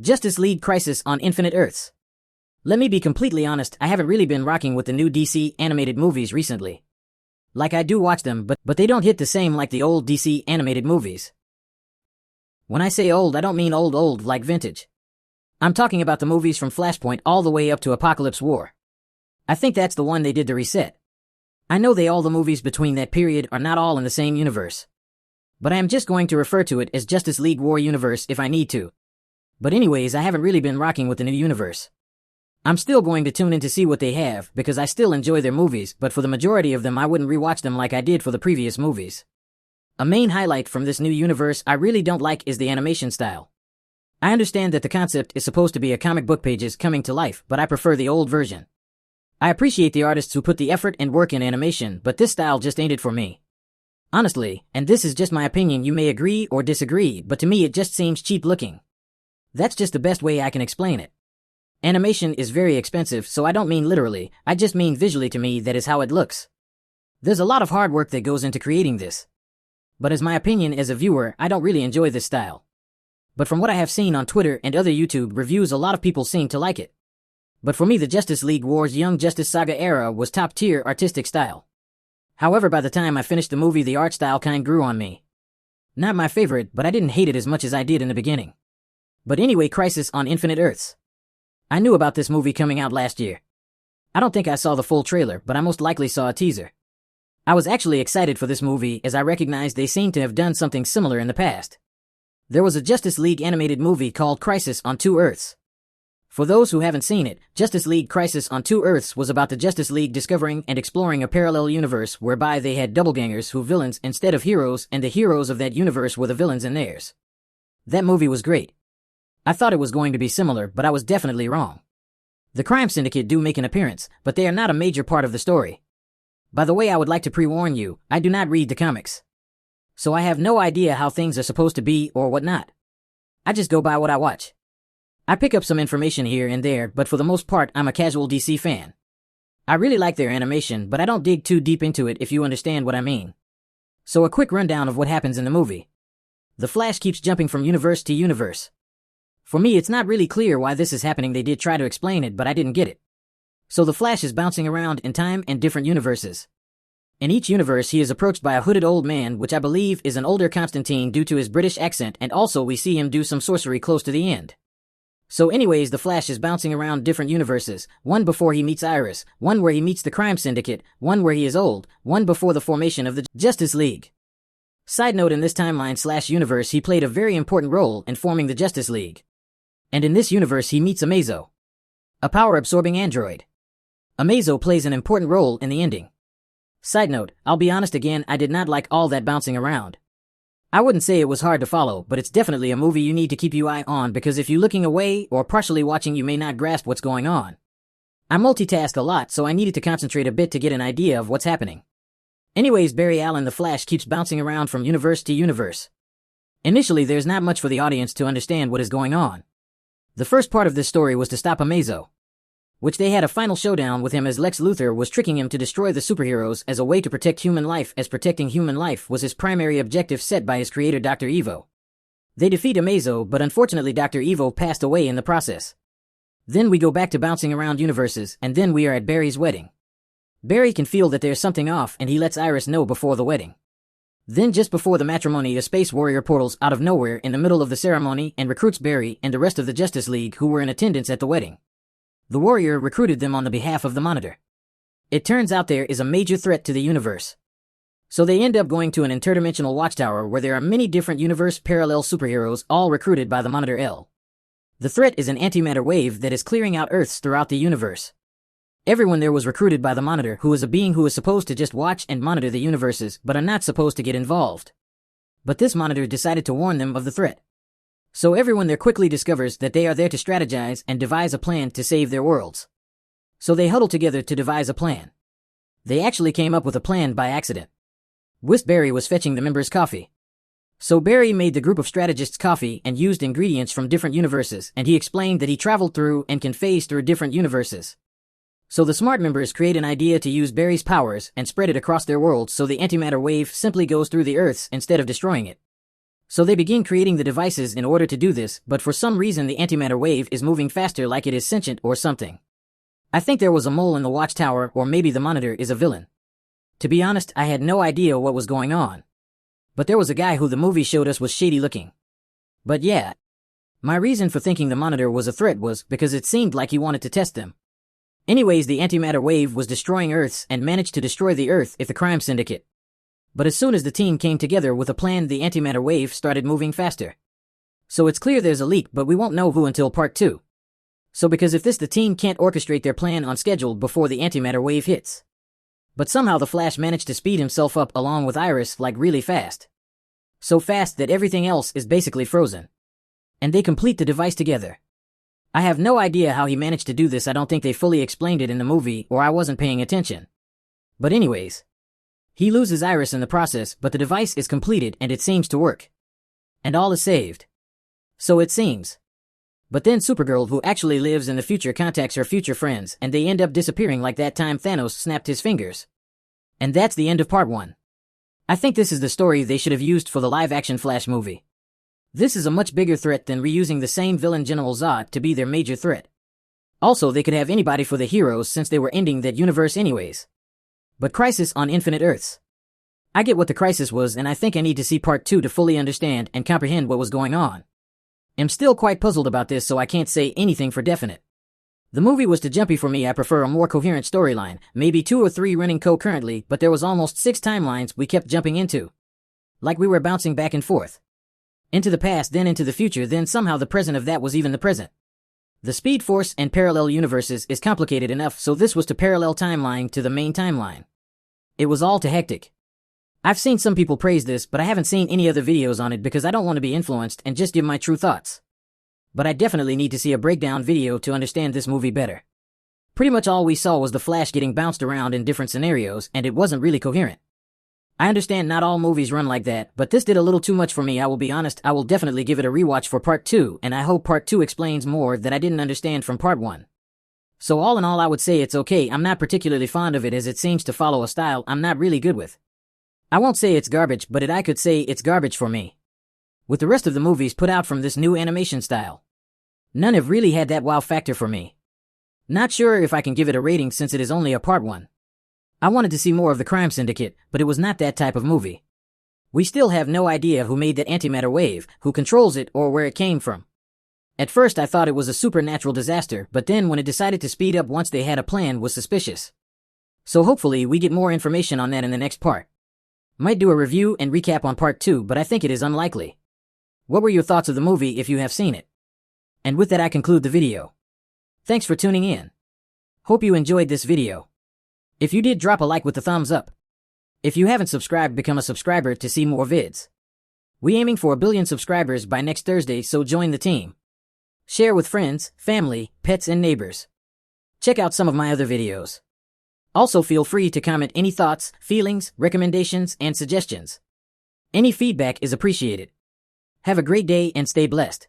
Justice League Crisis on Infinite Earths. Let me be completely honest, I haven't really been rocking with the new DC animated movies recently. Like, I do watch them, but they don't hit the same like the old DC animated movies. When I say old, I don't mean old like vintage. I'm talking about the movies from Flashpoint all the way up to Apocalypse War. I think that's the one they did the reset. I know all the movies between that period are not all in the same universe. But I am just going to refer to it as Justice League War Universe if I need to. But anyways, I haven't really been rocking with the new universe. I'm still going to tune in to see what they have, because I still enjoy their movies, but for the majority of them I wouldn't rewatch them like I did for the previous movies. A main highlight from this new universe I really don't like is the animation style. I understand that the concept is supposed to be a comic book pages coming to life, but I prefer the old version. I appreciate the artists who put the effort and work in animation, but this style just ain't it for me. Honestly, and this is just my opinion, you may agree or disagree, but to me it just seems cheap looking. That's just the best way I can explain it. Animation is very expensive, so I don't mean literally, I just mean visually. To me, that is how it looks. There's a lot of hard work that goes into creating this. But as my opinion as a viewer, I don't really enjoy this style. But from what I have seen on Twitter and other YouTube reviews, a lot of people seem to like it. But for me, the Justice League Wars Young Justice Saga era was top-tier artistic style. However, by the time I finished the movie, the art style kind grew on me. Not my favorite, but I didn't hate it as much as I did in the beginning. But anyway, Crisis on Infinite Earths. I knew about this movie coming out last year. I don't think I saw the full trailer, but I most likely saw a teaser. I was actually excited for this movie as I recognized they seemed to have done something similar in the past. There was a Justice League animated movie called Crisis on Two Earths. For those who haven't seen it, Justice League Crisis on Two Earths was about the Justice League discovering and exploring a parallel universe whereby they had doppelgangers who villains instead of heroes, and the heroes of that universe were the villains in theirs. That movie was great. I thought it was going to be similar, but I was definitely wrong. The Crime Syndicate do make an appearance, but they are not a major part of the story. By the way, I would like to pre-warn you, I do not read the comics. So I have no idea how things are supposed to be or whatnot. I just go by what I watch. I pick up some information here and there, but for the most part, I'm a casual DC fan. I really like their animation, but I don't dig too deep into it if you understand what I mean. So a quick rundown of what happens in the movie. The Flash keeps jumping from universe to universe. For me, it's not really clear why this is happening. They did try to explain it, but I didn't get it. So the Flash is bouncing around in time and different universes. In each universe, he is approached by a hooded old man, which I believe is an older Constantine due to his British accent, and also we see him do some sorcery close to the end. So anyways, the Flash is bouncing around different universes, one before he meets Iris, one where he meets the Crime Syndicate, one where he is old, one before the formation of the Justice League. Side note, in this timeline/universe, he played a very important role in forming the Justice League. And in this universe, he meets Amazo, a power-absorbing android. Amazo plays an important role in the ending. Side note, I'll be honest again, I did not like all that bouncing around. I wouldn't say it was hard to follow, but it's definitely a movie you need to keep your eye on, because if you're looking away or partially watching, you may not grasp what's going on. I multitask a lot, so I needed to concentrate a bit to get an idea of what's happening. Anyways, Barry Allen the Flash keeps bouncing around from universe to universe. Initially, there's not much for the audience to understand what is going on. The first part of this story was to stop Amazo, which they had a final showdown with him as Lex Luthor was tricking him to destroy the superheroes as a way to protect human life, as protecting human life was his primary objective set by his creator Dr. Evo. They defeat Amazo, but unfortunately Dr. Evo passed away in the process. Then we go back to bouncing around universes, and then we are at Barry's wedding. Barry can feel that there's something off, and he lets Iris know before the wedding. Then just before the matrimony, a space warrior portals out of nowhere in the middle of the ceremony and recruits Barry and the rest of the Justice League who were in attendance at the wedding. The warrior recruited them on the behalf of the Monitor. It turns out there is a major threat to the universe. So they end up going to an interdimensional watchtower where there are many different universe parallel superheroes all recruited by the Monitor L. The threat is an antimatter wave that is clearing out Earths throughout the universe. Everyone there was recruited by the Monitor, who is a being who is supposed to just watch and monitor the universes, but are not supposed to get involved. But this Monitor decided to warn them of the threat. So everyone there quickly discovers that they are there to strategize and devise a plan to save their worlds. So they huddle together to devise a plan. They actually came up with a plan by accident. Whilst Barry was fetching the members coffee. So Barry made the group of strategists coffee and used ingredients from different universes, and he explained that he traveled through and can phase through different universes. So the smart members create an idea to use Barry's powers and spread it across their world, so the antimatter wave simply goes through the Earths instead of destroying it. So they begin creating the devices in order to do this, but for some reason the antimatter wave is moving faster, like it is sentient or something. I think there was a mole in the watchtower, or maybe the Monitor is a villain. To be honest, I had no idea what was going on. But there was a guy who the movie showed us was shady looking. But yeah, my reason for thinking the Monitor was a threat was because it seemed like he wanted to test them. Anyways, the antimatter wave was destroying Earths and managed to destroy the Earth if the crime syndicate. But as soon as the team came together with a plan, the antimatter wave started moving faster. So it's clear there's a leak, but we won't know who until part 2. So because if the team can't orchestrate their plan on schedule before the antimatter wave hits. But somehow the Flash managed to speed himself up along with Iris, like really fast. So fast that everything else is basically frozen. And they complete the device together. I have no idea how he managed to do this. I don't think they fully explained it in the movie, or I wasn't paying attention. But anyways, he loses Iris in the process, but the device is completed and it seems to work. And all is saved. So it seems. But then Supergirl, who actually lives in the future, contacts her future friends, and they end up disappearing like that time Thanos snapped his fingers. And that's the end of part 1. I think this is the story they should have used for the live-action Flash movie. This is a much bigger threat than reusing the same villain General Zod to be their major threat. Also, they could have anybody for the heroes since they were ending that universe anyways. But Crisis on Infinite Earths. I get what the crisis was, and I think I need to see part 2 to fully understand and comprehend what was going on. I'm still quite puzzled about this, so I can't say anything for definite. The movie was too jumpy for me. I prefer a more coherent storyline, maybe 2 or 3 running concurrently, but there was almost 6 timelines we kept jumping into. Like we were bouncing back and forth. Into the past, then into the future, then somehow the present of that was even the present. The Speed Force and parallel universes is complicated enough, so this was to parallel timeline to the main timeline. It was all too hectic. I've seen some people praise this, but I haven't seen any other videos on it because I don't want to be influenced and just give my true thoughts. But I definitely need to see a breakdown video to understand this movie better. Pretty much all we saw was the Flash getting bounced around in different scenarios, and it wasn't really coherent. I understand not all movies run like that, but this did a little too much for me. I will be honest, I will definitely give it a rewatch for part 2, and I hope part 2 explains more that I didn't understand from part 1. So all in all, I would say it's okay. I'm not particularly fond of it as it seems to follow a style I'm not really good with. I won't say it's garbage, but I could say it's garbage for me. With the rest of the movies put out from this new animation style, none have really had that wow factor for me. Not sure if I can give it a rating since it is only a part 1. I wanted to see more of the crime syndicate, but it was not that type of movie. We still have no idea who made that antimatter wave, who controls it, or where it came from. At first I thought it was a supernatural disaster, but then when it decided to speed up once they had a plan was suspicious. So hopefully we get more information on that in the next part. Might do a review and recap on part 2, but I think it is unlikely. What were your thoughts of the movie if you have seen it? And with that I conclude the video. Thanks for tuning in. Hope you enjoyed this video. If you did, drop a like with the thumbs up. If you haven't subscribed, become a subscriber to see more vids. We aiming for 1 billion subscribers by next Thursday, so join the team. Share with friends, family, pets and neighbors. Check out some of my other videos. Also feel free to comment any thoughts, feelings, recommendations, and suggestions. Any feedback is appreciated. Have a great day and stay blessed.